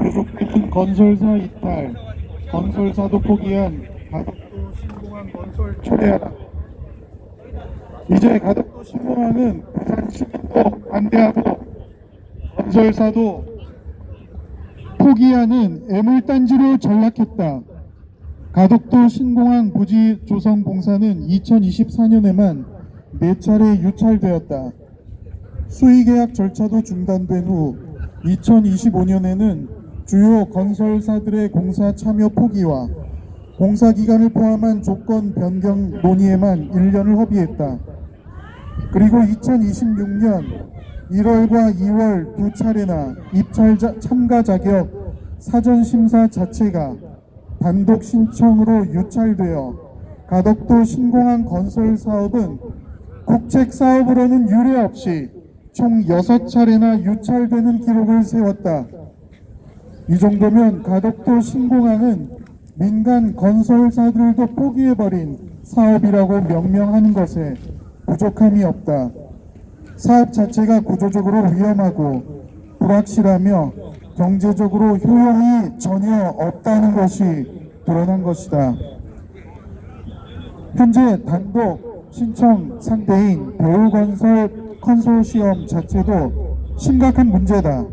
계속되는 건설사 이탈, 건설사도 포기한 가덕도 신공항 건설 초래하라. 이제 가덕도 신공항은 부산 시민도 반대하고 건설사도 포기하는 애물단지로 전락했다. 가덕도 신공항 부지 조성 공사는 2024년에만 4차례 유찰되었다. 수의계약 절차도 중단된 후 2025년에는 주요 건설사들의 공사 참여 포기와 공사 기간을 포함한 조건 변경 논의에만 1년을 허비했다. 그리고 2026년 1월과 2월 2차례나 입찰 참가 자격 사전 심사 자체가 단독 신청으로 유찰되어 가덕도 신공항 건설 사업은 국책 사업으로는 유례 없이 총 6차례나 유찰되는 기록을 세웠다. 이 정도면 가덕도 신공항은 민간 건설사들도 포기해버린 사업이라고 명명하는 것에 부족함이 없다. 사업 자체가 구조적으로 위험하고 불확실하며 경제적으로 효용이 전혀 없다는 것이 드러난 것이다. 현재 단독 신청 상대인 대우건설 컨소시엄 자체도 심각한 문제다.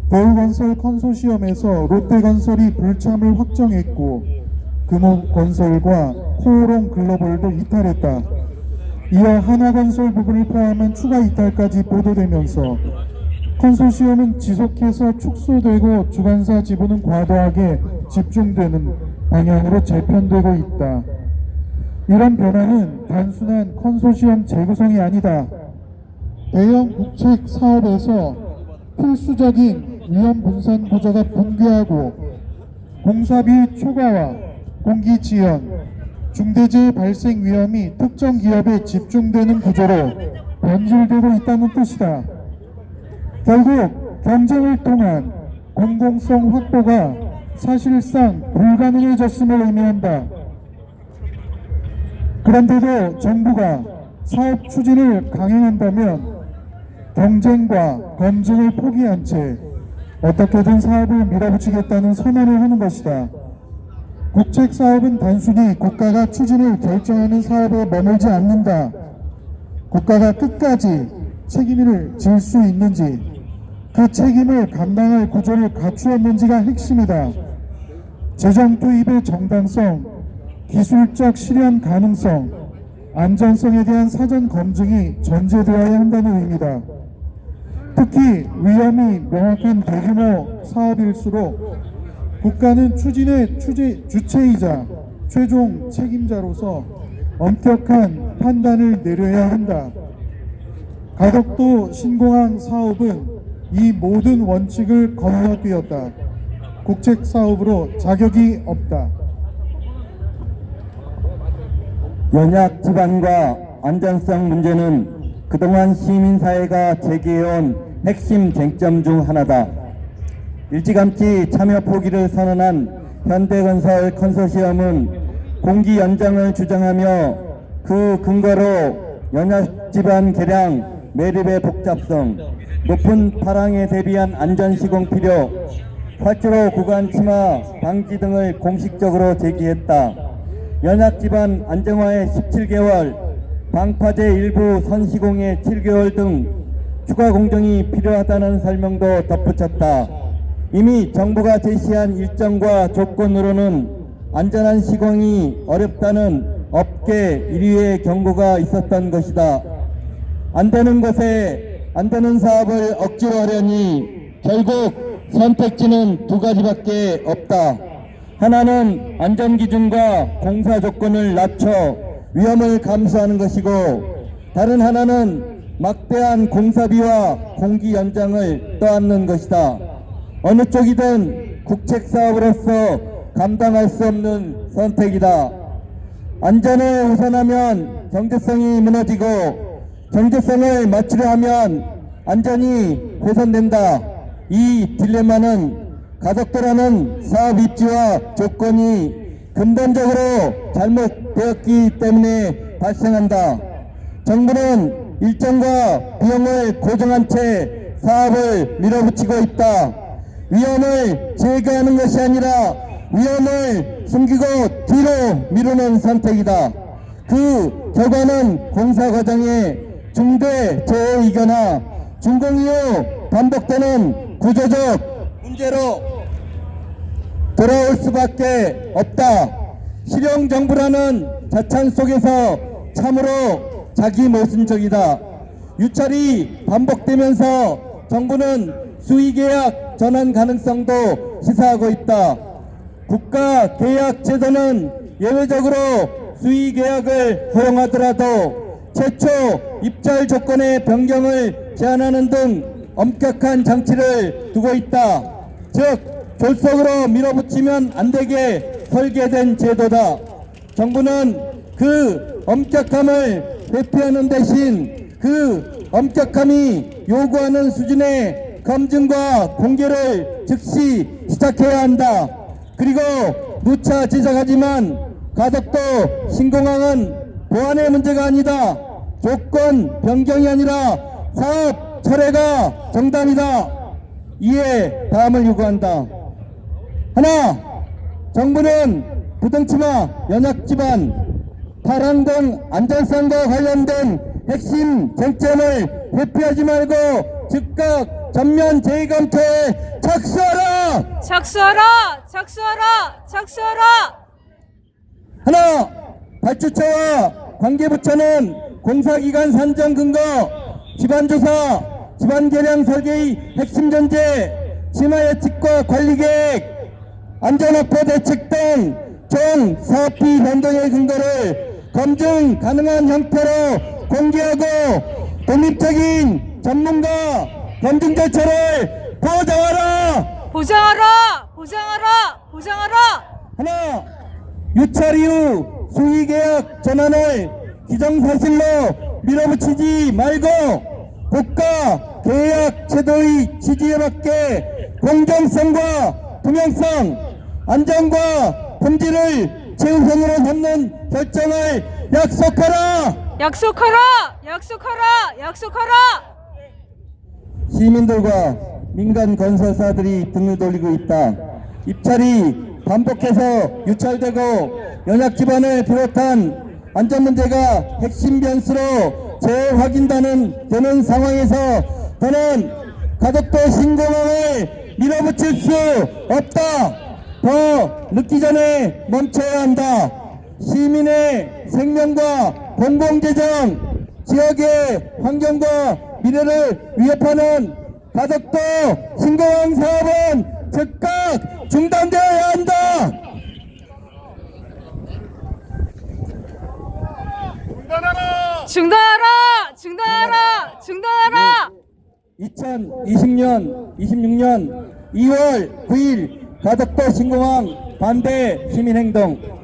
대우건설 컨소시엄에서 롯데건설이 불참을 확정했고 금호건설과 코오롱 글로벌도 이탈했다. 이어 하나건설 부분을 포함한 추가 이탈까지 보도되면서 컨소시엄은 지속해서 축소되고 주관사 지분은 과도하게 집중되는 방향으로 재편되고 있다. 이런 변화는 단순한 컨소시엄 재구성이 아니다. 대형 국책 사업에서 필수적인 위험 분산 구조가 붕괴하고 공사비 초과와 공기 지연, 중대재해 발생 위험이 특정 기업에 집중되는 구조로 변질되고 있다는 뜻이다. 결국 경쟁을 통한 공공성 확보가 사실상 불가능해졌음을 의미한다. 그런데도 정부가 사업 추진을 강행한다면 경쟁과 검증을 포기한 채 어떻게든 사업을 밀어붙이겠다는 선언을 하는 것이다. 국책 사업은 단순히 국가가 추진을 결정하는 사업에 머물지 않는다. 국가가 끝까지 책임을 질 수 있는지, 그 책임을 감당할 구조를 갖추었는지가 핵심이다. 재정 투입의 정당성, 기술적 실현 가능성, 안전성에 대한 사전 검증이 전제되어야 한다는 의미다. 특히 위험이 명확한 대규모 사업일수록 국가는 추진의 주체이자 최종 책임자로서 엄격한 판단을 내려야 한다. 가덕도 신공항 사업은 이 모든 원칙을 건너뛰었다. 국책 사업으로 자격이 없다. 연약 지반과 안전성 문제는 그동안 시민사회가 제기해온 핵심 쟁점 중 하나다. 일찌감치 참여 포기를 선언한 현대건설 컨소시엄은 공기 연장을 주장하며 그 근거로 연약 지반 개량, 매립의 복잡성, 높은 파랑에 대비한 안전 시공 필요, 활주로 구간 침하 방지 등을 공식적으로 제기했다. 연약 지반 안정화에 17개월, 방파제 일부 선시공에 7개월 등 추가 공정이 필요하다는 설명도 덧붙였다. 이미 정부가 제시한 일정과 조건으로는 안전한 시공이 어렵다는 업계 1위의 경고가 있었던 것이다. 안 되는 것에 안 되는 사업을 억지로 하려니 결국 선택지는 두 가지밖에 없다. 하나는 안전기준과 공사 조건을 낮춰 위험을 감수하는 것이고, 다른 하나는 막대한 공사비와 공기 연장을 떠안는 것이다. 어느 쪽이든 국책 사업으로서 감당할 수 없는 선택이다. 안전을 우선하면 경제성이 무너지고, 경제성을 맞추려 하면 안전이 훼손된다. 이 딜레마는 가덕도라는 사업 입지와 조건이 근본적으로 잘못되었기 때문에 발생한다. 정부는 일정과 비용을 고정한 채 사업을 밀어붙이고 있다. 위험을 제거하는 것이 아니라 위험을 숨기고 뒤로 미루는 선택이다. 그 결과는 공사 과정에 중대 재해이거나 준공 이후 반복되는 구조적 문제로 돌아올 수밖에 없다. 실용 정부라는 자찬 속에서 참으로 자기 모순적이다. 유찰이 반복되면서 정부는 수의계약 전환 가능성도 시사하고 있다. 국가계약제도는 예외적으로 수의계약을 허용하더라도 최초 입찰 조건의 변경을 제한하는 등 엄격한 장치를 두고 있다. 즉 졸속으로 밀어붙이면 안되게 설계된 제도다. 정부는 그 엄격함을 회피하는 대신 그 엄격함이 요구하는 수준의 검증과 공개를 즉시 시작해야 한다. 그리고 누차 지적하지만 가덕도 신공항은 보안의 문제가 아니다. 조건 변경이 아니라 사업 철회가 정당이다. 이에 다음을 요구한다. 하나, 정부는 부등치마 연약지반 파란 등 안전성과 관련된 핵심 쟁점을 회피하지 말고 즉각 전면 재검토에 착수하라! 착수하라! 하나, 발주처와 관계부처는 공사기간 산정 근거, 집안조사, 집안계량 설계의 핵심 전제, 심화 예측과 관리계획, 안전확보 대책 등 총 사업비 변동의 근거를 검증 가능한 형태로 공개하고 독립적인 전문가 검증 절차를 보장하라! 하나, 유찰 이후 수의계약 전환을 기정사실로 밀어붙이지 말고 국가 계약 제도의 취지에 맞게 공정성과 투명성, 안전과 품질을 최우선으로 삼는 결정을 약속하라! 시민들과 민간 건설사들이 등을 돌리고 있다. 입찰이 반복해서 유찰되고 연약지반을 비롯한 안전문제가 핵심 변수로 재확인되는 되는 상황에서 더는 가덕도 신공항을 밀어붙일 수 없다. 더 늦기 전에 멈춰야 한다. 시민의 생명과 공공재정, 지역의 환경과 미래를 위협하는 가덕도 신공항 사업은 즉각 중단되어야 한다. 중단하라! 2026년 2월 9일 가덕도 신공항 반대 시민행동